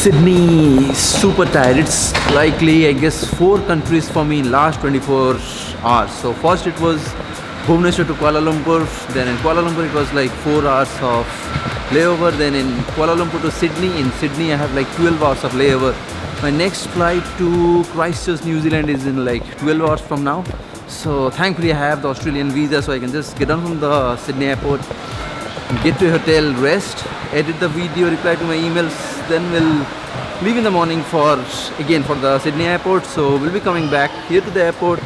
Sydney, super tired. It's likely, I guess, 4 countries for me in last 24 hours. So first it was Bhubaneswar to Kuala Lumpur. Then in Kuala Lumpur it was like 4 hours of layover. Then in Kuala Lumpur to Sydney. In Sydney I have like 12 hours of layover. My next flight to Christchurch, New Zealand is in like 12 hours from now. So thankfully I have the Australian visa, so I can just get down from the Sydney airport, get to a hotel, rest, edit the video, reply to my emails, then we'll leave in the morning for the Sydney airport. So we'll be coming back here to the airport,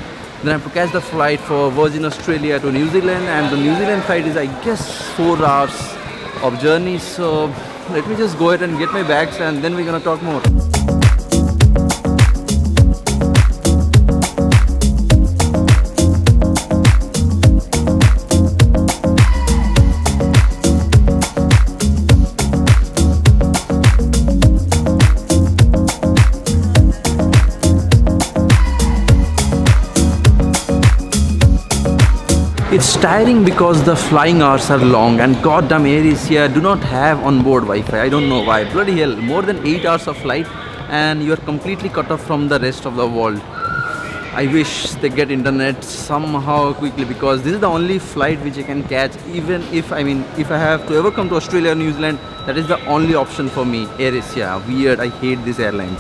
then I have to catch the flight for Virgin Australia to New Zealand, and the New Zealand flight is, I guess, 4 hours of journey. So let me just go ahead and get my bags and then we're gonna talk more. It's tiring because the flying hours are long and goddamn AirAsia do not have onboard Wi-Fi. I don't know why. Bloody hell, more than 8 hours of flight and you are completely cut off from the rest of the world. I wish they get internet somehow quickly, because this is the only flight which I can catch. Even if I have to ever come to Australia or New Zealand, that is the only option for me. AirAsia, weird. I hate these airlines.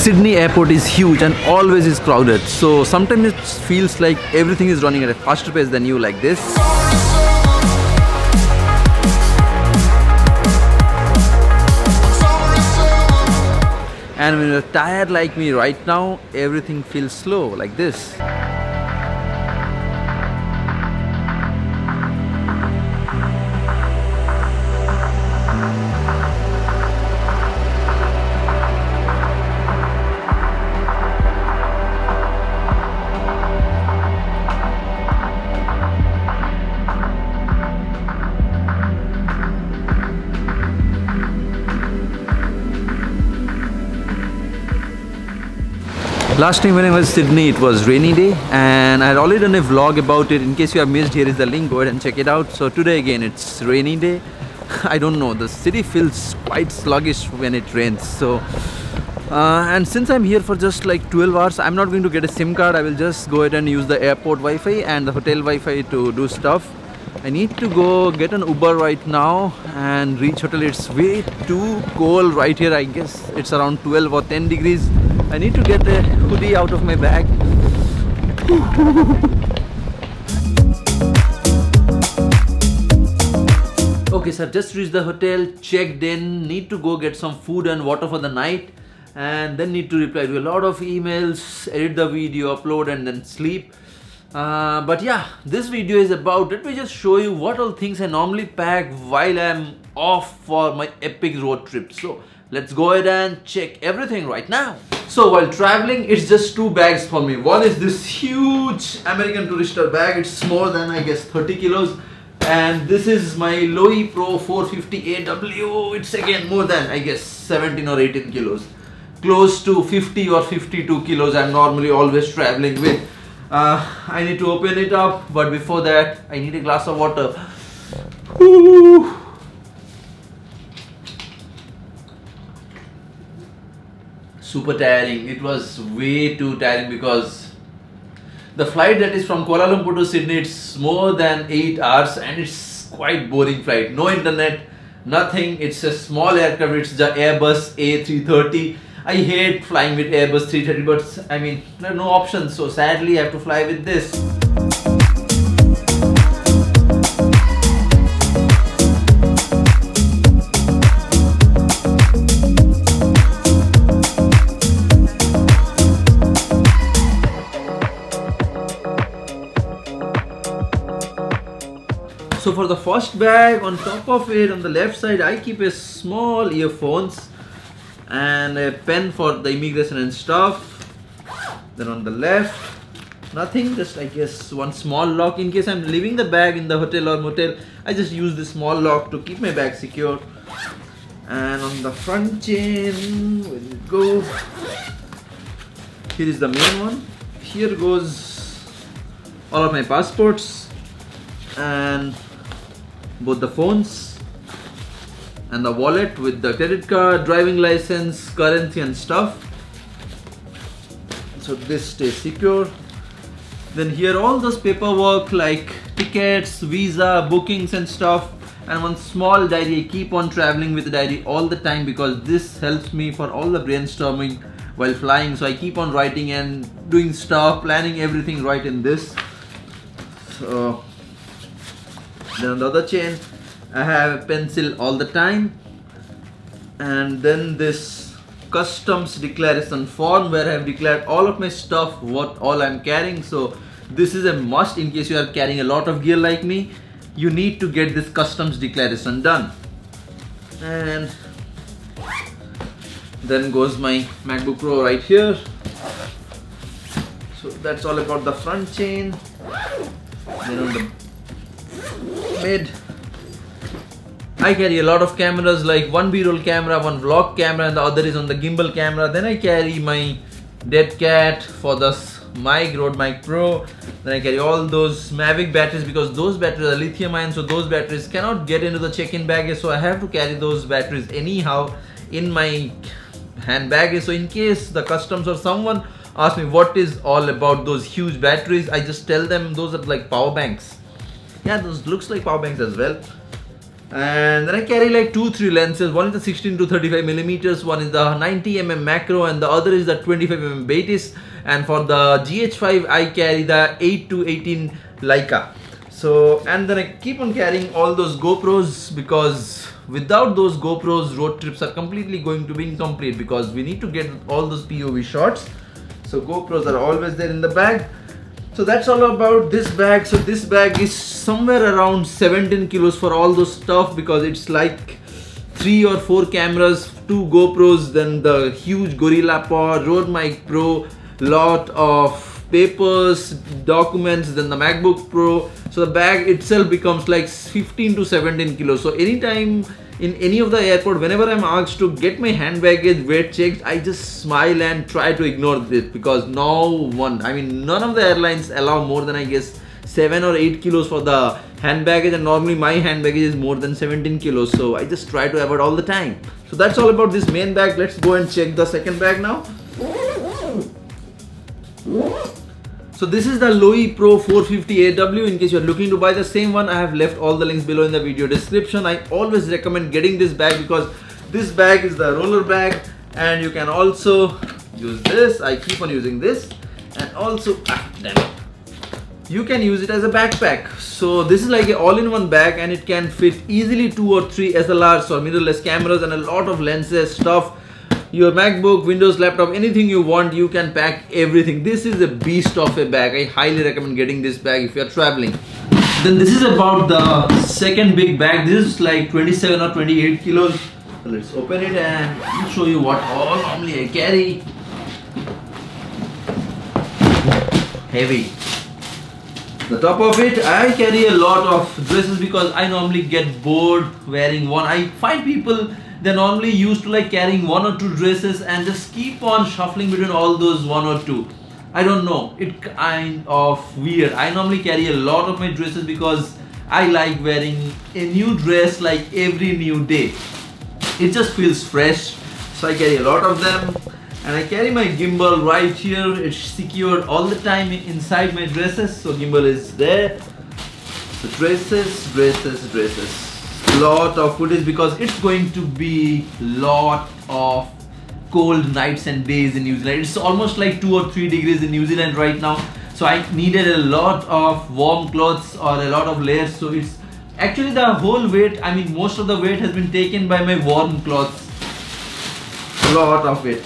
Sydney airport is huge and always is crowded, so sometimes it feels like everything is running at a faster pace than you, like this. And when you're tired like me right now, everything feels slow, like this. Last time when I was in Sydney, it was rainy day and I had already done a vlog about it. In case you have missed, here is the link, go ahead and check it out. So today again it's rainy day. I don't know, the city feels quite sluggish when it rains. So and since I'm here for just like 12 hours, I'm not going to get a SIM card. I will just go ahead and use the airport Wi-Fi and the hotel Wi-Fi to do stuff. I need to go get an Uber right now and reach hotel. It's way too cold right here. I guess it's around 12 or 10 degrees. I need to get a hoodie out of my bag. Okay, sir, just reached the hotel, checked in, need to go get some food and water for the night, and then need to reply to a lot of emails, edit the video, upload, and then sleep. But yeah, this video is about, let me just show you what all things I normally pack while I'm off for my epic road trip. So let's go ahead and check everything right now. So while traveling, it's just 2 bags for me. One is this huge American Tourister bag. It's more than, I guess, 30 kilos. And this is my Lowy Pro 450 AW. It's again more than, I guess, 17 or 18 kilos. Close to 50 or 52 kilos I'm normally always traveling with. I need to open it up, but before that, I need a glass of water. Woo. Super tiring. It was way too tiring because the flight that is from Kuala Lumpur to Sydney, it's more than 8 hours and it's quite boring flight. No internet, nothing. It's a small aircraft. It's the Airbus A330. I hate flying with Airbus 330, but I mean, there are no options. So sadly, I have to fly with this. So for the first bag, on top of it, on the left side, I keep a small earphones and a pen for the immigration and stuff. Then on the left, nothing, just I guess one small lock in case I'm leaving the bag in the hotel or motel. I just use this small lock to keep my bag secure. And on the front chain, where did it go? Here is the main one. Here goes all of my passports and both the phones and the wallet with the credit card, driving license, currency and stuff. So this stays secure. Then here all those paperwork like tickets, visa, bookings and stuff, and one small diary. I keep on traveling with the diary all the time because this helps me for all the brainstorming while flying. So I keep on writing and doing stuff, planning everything right in this. So then on the other chain I have a pencil all the time, and then this customs declaration form where I have declared all of my stuff, what all I'm carrying. So this is a must in case you are carrying a lot of gear like me. You need to get this customs declaration done. And then goes my MacBook Pro right here. So that's all about the front chain. Then on the mid, I carry a lot of cameras, like one B-roll camera, one vlog camera, and the other is on the gimbal camera. Then I carry my dead cat for the mic, Rode Mic Pro. Then I carry all those Mavic batteries because those batteries are lithium ion, so those batteries cannot get into the check-in baggage, so I have to carry those batteries anyhow in my hand baggage. So in case the customs or someone asks me what is all about those huge batteries, I just tell them those are like power banks. Yeah, those looks like power banks as well. And then I carry like 2-3 lenses. One is the 16 to 35 millimeters, one is the 90mm macro, and the other is the 25mm Batis. And for the GH5 I carry the 8 to 18 Leica. So, and then I keep on carrying all those GoPros because without those GoPros road trips are completely going to be incomplete because we need to get all those POV shots. So GoPros are always there in the bag. So that's all about this bag. So this bag is somewhere around 17 kilos for all those stuff because it's like 3 or 4 cameras, 2 GoPros, then the huge Gorilla Pod, Rode Mic Pro, lot of papers, documents, then the MacBook Pro. So the bag itself becomes like 15 to 17 kilos. So anytime in any of the airport, whenever I'm asked to get my hand baggage weight checked, I just smile and try to ignore this because none of the airlines allow more than I guess 7 or 8 kilos for the hand baggage, and normally my hand baggage is more than 17 kilos, so I just try to avoid all the time. So that's all about this main bag. Let's go and check the second bag now. So this is the Loewe Pro 450AW. In case you are looking to buy the same one, I have left all the links below in the video description. I always recommend getting this bag because this bag is the roller bag, and you can also use this. I keep on using this, and also you can use it as a backpack. So this is like an all-in-one bag, and it can fit easily 2 or 3 SLRs or mirrorless cameras and a lot of lenses, stuff. Your MacBook, Windows laptop, anything you want, you can pack everything. This is a beast of a bag. I highly recommend getting this bag if you are traveling. Then this is about the second big bag. This is like 27 or 28 kilos. So let's open it and show you what all normally I carry. Heavy. The top of it, I carry a lot of dresses because I normally get bored wearing one. I find people, they're normally used to like carrying 1 or 2 dresses and just keep on shuffling between all those 1 or 2. I don't know, it kind of weird. I normally carry a lot of my dresses because I like wearing a new dress like every new day. It just feels fresh, so I carry a lot of them. And I carry my gimbal right here. It's secured all the time inside my dresses, so gimbal is there. So dresses. Lot of footage because it's going to be lot of cold nights and days in New Zealand. It's almost like 2 or 3 degrees in New Zealand right now, so I needed a lot of warm clothes or a lot of layers. So it's actually the whole weight, I mean most of the weight has been taken by my warm clothes. A lot of it.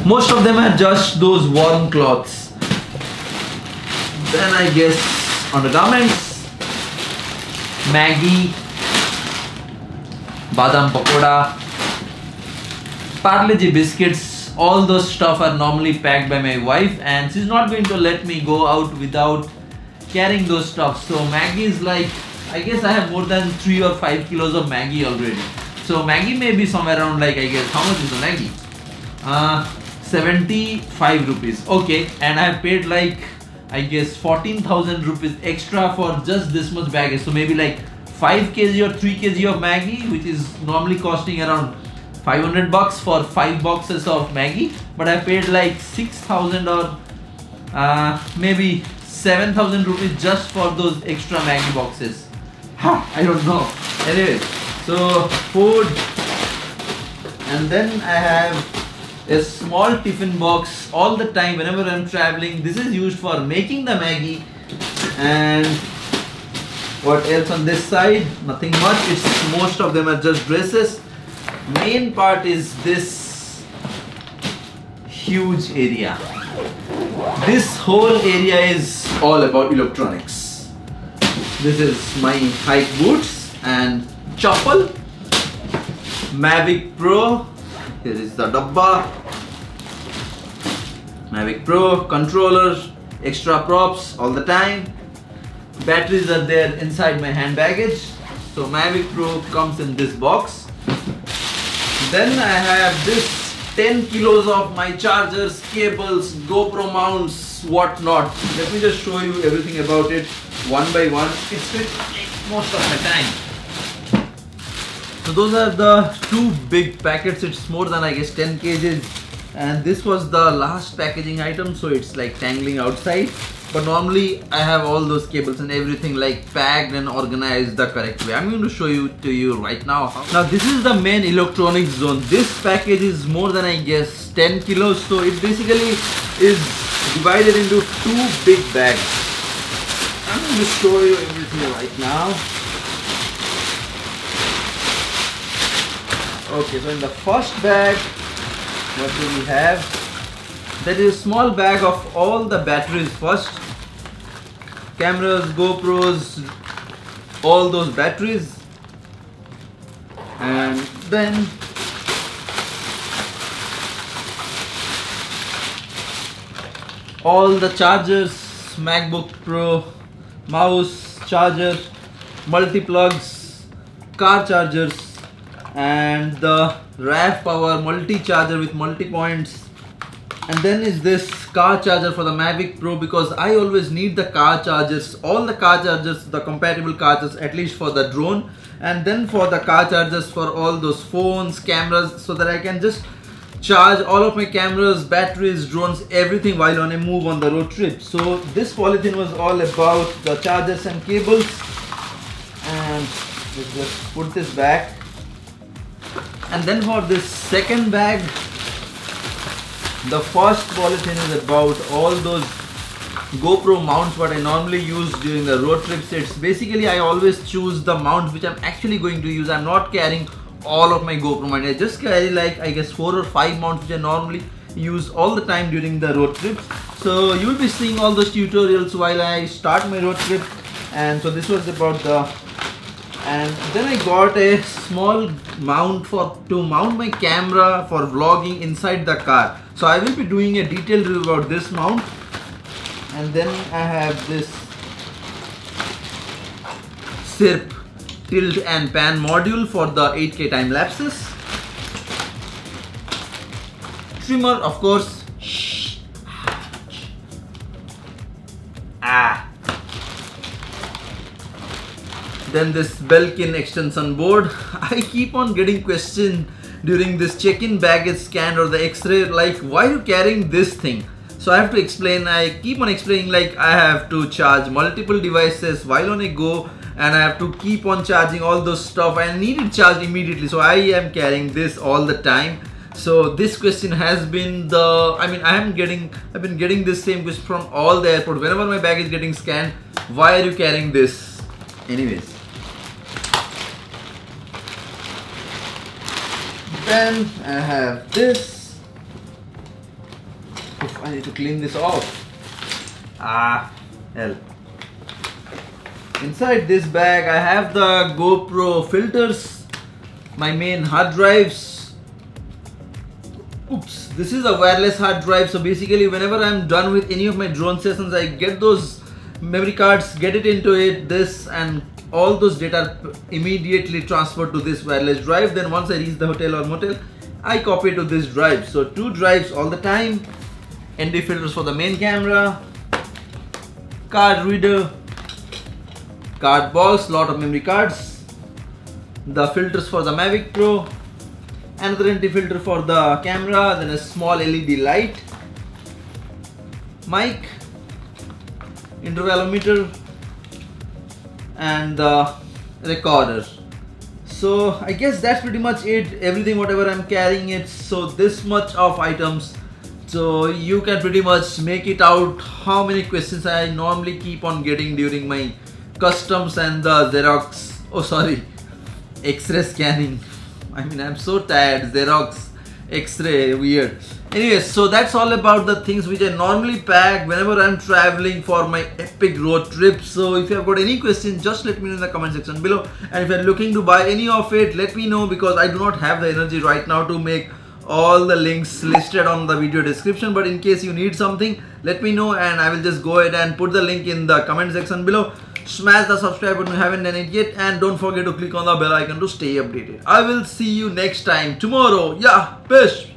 Most of them are just those warm clothes. Then I guess on the garments, Maggi, Badam Pakoda, Parle-G biscuits, all those stuff are normally packed by my wife, and she's not going to let me go out without carrying those stuff. So Maggi is like I guess I have more than 3 or 5 kilos of Maggi already. So Maggi may be somewhere around like, I guess, how much is the Maggi? 75 rupees. Okay, and I have paid like, I guess 14,000 rupees extra for just this much baggage. So maybe like 5 kg or 3 kg of Maggi, which is normally costing around 500 bucks for 5 boxes of Maggi. But I paid like 6,000 or maybe 7,000 rupees just for those extra Maggi boxes. I don't know. Anyway, so food, and then I have a small tiffin box all the time whenever I'm traveling. This is used for making the Maggi. And what else on this side? Nothing much. It's most of them are just dresses. Main part is this huge area. This whole area is all about electronics. This is my hike boots and chappal, Mavic Pro. Here is the dabba, Mavic Pro, controller, extra props all the time. Batteries are there inside my hand baggage. So Mavic Pro comes in this box. Then I have this 10 kilos of my chargers, cables, GoPro mounts, whatnot. Let me just show you everything about it one by one. It's going to take most of my time. So those are the 2 big packets. It's more than, I guess, 10 kgs. And this was the last packaging item, so it's like tangling outside. But normally I have all those cables and everything like packed and organized the correct way. I'm going to show you right now. Now this is the main electronics zone. This package is more than, I guess, 10 kilos. So it basically is divided into 2 big bags. I'm going to show you everything right now. Okay, so in the first bag, what do we have? There is a small bag of all the batteries first. Cameras, GoPros, all those batteries. And then all the chargers, MacBook Pro, mouse, charger, multi-plugs, car chargers, and the RAV power multi-charger with multi-points. And then is this car charger for the Mavic Pro, because I always need the car chargers, all the car chargers, the compatible car chargers, at least for the drone, and then for the car chargers for all those phones, cameras, so that I can just charge all of my cameras, batteries, drones, everything while on a move on the road trip. So this polythene was all about the chargers and cables. And let's just put this back. And then for this second bag, the first polythene is about all those GoPro mounts what I normally use during the road trips. It's basically, I always choose the mounts which I'm actually going to use. I'm not carrying all of my GoPro mounts. I just carry like, I guess, 4 or 5 mounts which I normally use all the time during the road trips. So you will be seeing all those tutorials while I start my road trip. And so this was about the... And then I got a small mount to mount my camera for vlogging inside the car. So I will be doing a detailed review about this mount. And then I have this SIRP tilt and pan module for the 8K time lapses. Trimmer, of course. Then this Belkin extension board. I keep on getting questioned during this check-in baggage scan or the x-ray, like, why are you carrying this thing? So I have to explain. I keep on explaining, like, I have to charge multiple devices while on a go, and I have to keep on charging all those stuff. I need it charged immediately, so I am carrying this all the time. So this question has been I've been getting this same question from all the airport. Whenever my bag is getting scanned, why are you carrying this? Anyways. Then I have this. Oof, I need to clean this off. Hell. Inside this bag I have the GoPro filters, my main hard drives. Oops, this is a wireless hard drive. So basically whenever I'm done with any of my drone sessions, I get those memory cards, get it into it, this, and all those data are immediately transferred to this wireless drive. Then once I reach the hotel or motel, I copy to this drive. So 2 drives all the time. ND filters for the main camera, card reader, card box, lot of memory cards, the filters for the Mavic Pro, another ND filter for the camera, then a small LED light, mic, intervalometer, and the recorder. So I guess that's pretty much it. Everything whatever I'm carrying, it so this much of items. So you can pretty much make it out how many questions I normally keep on getting during my customs and the Xerox, oh sorry, X-ray scanning. I mean, I'm so tired. Xerox, X-ray, weird. Anyways, so that's all about the things which I normally pack whenever I'm traveling for my epic road trip. So if you have got any questions, just let me know in the comment section below. And if you're looking to buy any of it, let me know, because I do not have the energy right now to make all the links listed on the video description. But in case you need something, let me know and I will just go ahead and put the link in the comment section below. Smash the subscribe button if you haven't done it yet, and don't forget to click on the bell icon to stay updated. I will see you next time tomorrow. Yeah, peace.